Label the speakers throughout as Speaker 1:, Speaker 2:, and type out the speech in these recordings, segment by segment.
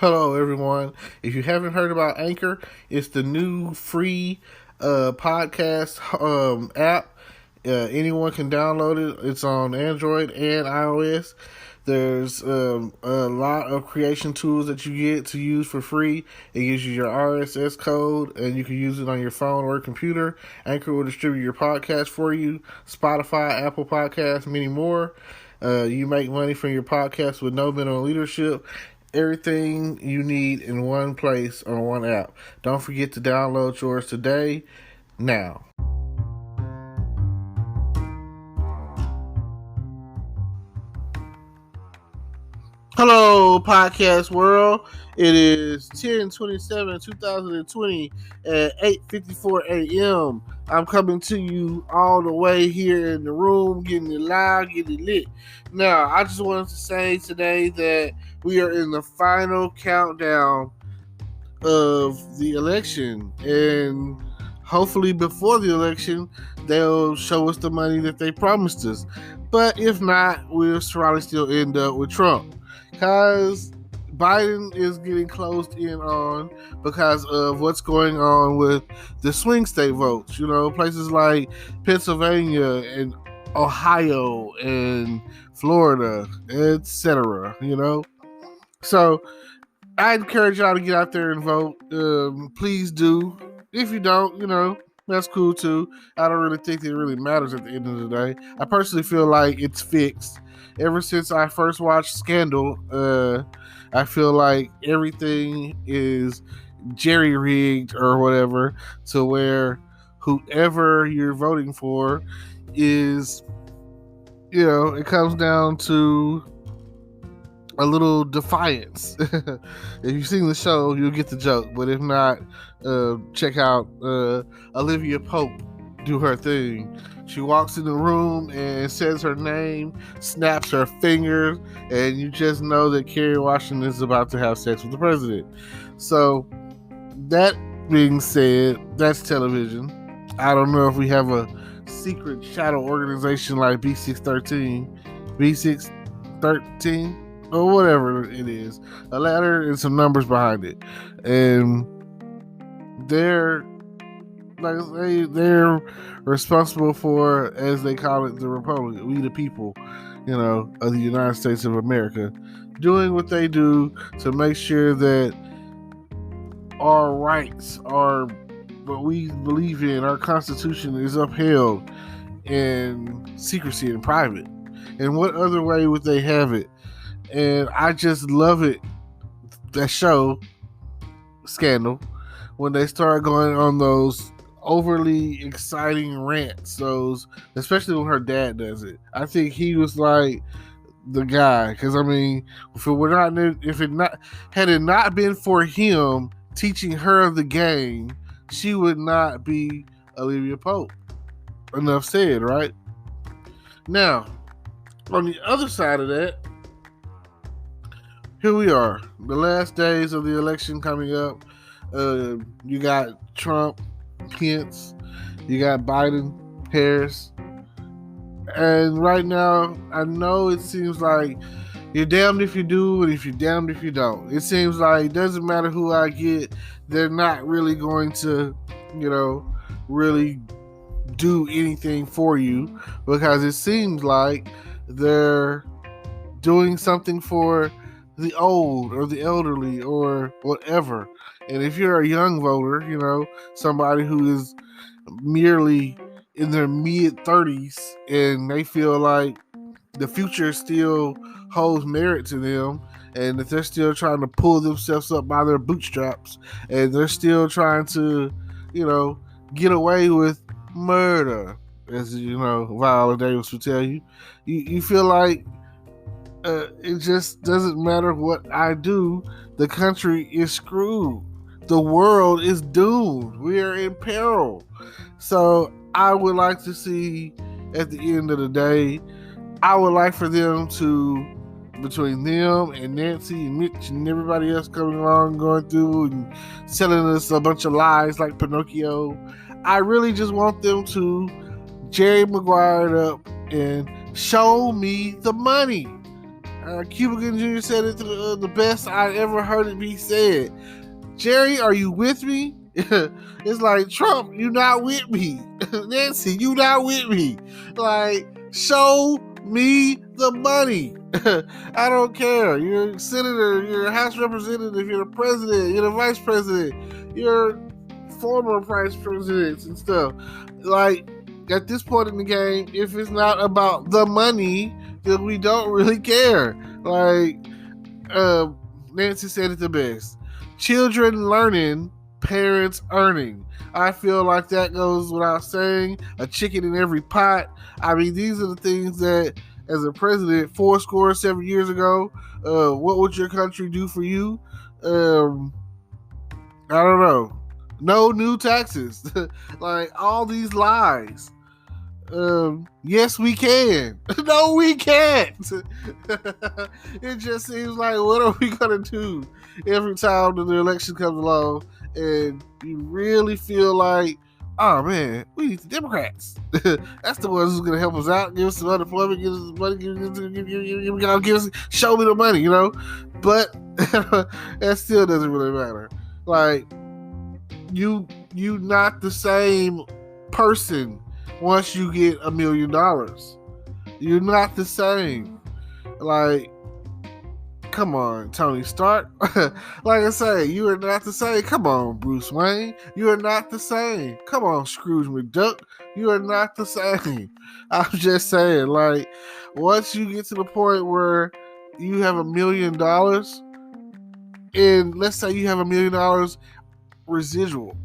Speaker 1: Hello, everyone. If you haven't heard about Anchor, it's the new free podcast app. Anyone can download it. It's on Android and iOS. There's a lot of creation tools that you get to use for free. It gives you your RSS code, and you can use it on your phone or computer. Anchor will distribute your podcast for you. Spotify, Apple Podcasts, many more. You make money from your podcast with no minimum leadership. Everything you need in one place on one app. Don't forget to download yours today, now. Hello, podcast world. It is 10/27/2020 at 8:54 a.m. I'm coming to you all the way here in the room, getting it loud, getting it lit. Now, I just wanted to say today that we are in the final countdown of the election, and hopefully before the election, they'll show us the money that they promised us. But if not, we'll probably still end up with Trump, because Biden is getting closed in on because of what's going on with the swing state votes. You know, places like Pennsylvania and Ohio and Florida, etc. You know, so I encourage y'all to get out there and vote. Please do. If you don't, that's cool too. I don't really think it really matters at the end of the day. I personally feel like it's fixed. Ever since I first watched Scandal, I feel like everything is jerry-rigged or whatever, to where whoever you're voting for is, it comes down to a little defiance. If you've seen the show, you'll get the joke. But if not, check out Olivia Pope do her thing. She walks in the room and says her name, snaps her fingers, and you just know that Kerry Washington is about to have sex with the president. So, that being said, that's television. I don't know if we have a secret shadow organization like B613, or whatever it is, a ladder and some numbers behind it, and they're responsible for, as they call it, the Republic, we the people, of the United States of America, doing what they do to make sure that our rights, what we believe in, our Constitution is upheld in secrecy and private. And what other way would they have it? And I just love it, that show, Scandal, when they start going on those overly exciting rants, especially when her dad does it. I think he was like the guy, because had it not been for him teaching her the game, she would not be Olivia Pope. Enough said, right? Now, on the other side of that, here we are, the last days of the election coming up. You got Trump, Pence, you got Biden, Harris, and right now, I know it seems like you're damned if you do and if you're damned if you don't. It seems like it doesn't matter who I get, they're not really going to, really do anything for you, because it seems like they're doing something for the old or the elderly or whatever. And if you're a young voter, somebody who is merely in their mid-30s and they feel like the future still holds merit to them, and that they're still trying to pull themselves up by their bootstraps, and they're still trying to, get away with murder, as Viola Davis would tell you. You feel like it just doesn't matter what I do, the country is screwed. The world is doomed. We are in peril. So I would like to see, at the end of the day, I would like for them to, between them and Nancy and Mitch and everybody else coming along, going through and telling us a bunch of lies like Pinocchio, I really just want them to Jerry Maguire it up and show me the money. Cuba Gooding Jr. said it the best I ever heard it be said. Jerry, are you with me? It's like, Trump, you not with me. Nancy, you not with me. Like, show me the money. I don't care. You're a senator, you're a House representative, you're the president, you're the vice president, you're former vice presidents and stuff. Like, at this point in the game, if it's not about the money, then we don't really care. Like, Nancy said it the best. Children learning, parents earning. I feel like that goes without saying. A chicken in every pot. I mean, these are the things that, as a president, 7 years ago, what would your country do for you? I don't know. No new taxes. Like, all these lies. Yes, we can. No, we can't. It just seems like, what are we going to do every time that the election comes along and you really feel like, oh man, we need the Democrats. That's the ones who's going to help us out, give us some unemployment, give us money, give us, show me the money, you know? But that still doesn't really matter. Like, you not the same person once you get $1 million. You're not the same. Like, come on, Tony Stark. Like I say, you are not the same. Come on, Bruce Wayne. You are not the same. Come on, Scrooge McDuck. You are not the same. I'm just saying, like, once you get to the point where you have $1 million, and let's say you have $1 million residual,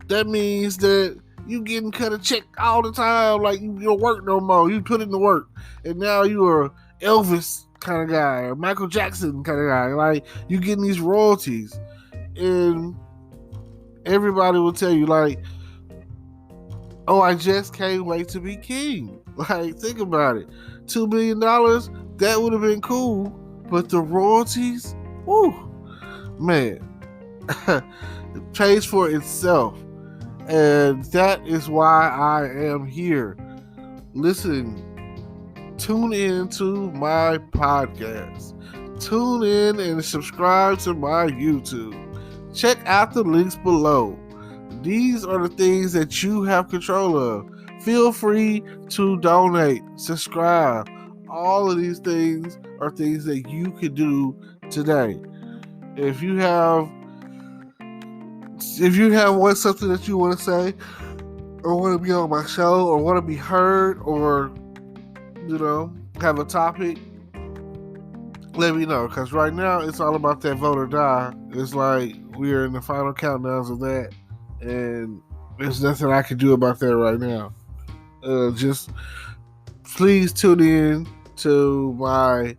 Speaker 1: that means that you getting cut a check all the time. Like, you don't work no more. You put in the work, and now you are Elvis kind of guy or Michael Jackson kind of guy. Like, you getting these royalties, and everybody will tell you, like, oh, I just can't wait to be king. Like, think about it. $2 billion, that would have been cool, but the royalties, whoo, man, it pays for itself. And that is why I am here. Listen, tune in to my podcast. Tune in and subscribe to my YouTube. Check out the links below. These are the things that you have control of. Feel free to donate, subscribe. All of these things are things that you can do today. If you have something that you want to say, or want to be on my show, or want to be heard, or, you know, have a topic, let me know. Because right now, it's all about that vote or die. It's like we're in the final countdowns of that, and there's nothing I can do about that right now. Just please tune in to my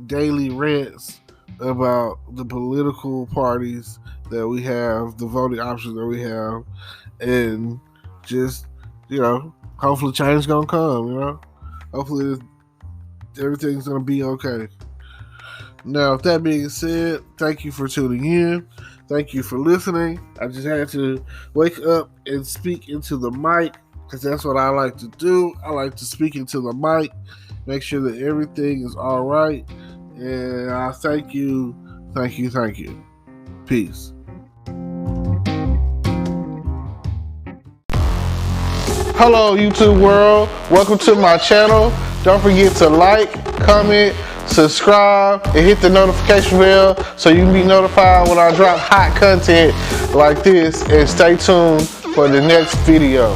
Speaker 1: daily rants about the political parties that we have, the voting options that we have, and just, you know, hopefully change is gonna come, you know? Hopefully everything's gonna be okay. Now, with that being said, thank you for tuning in. Thank you for listening. I just had to wake up and speak into the mic, because that's what I like to do. I like to speak into the mic, make sure that everything is all right. And I thank you. Peace. Hello, YouTube world. Welcome to my channel. Don't forget to like, comment, subscribe, and hit the notification bell so you can be notified when I drop hot content like this. And stay tuned for the next video.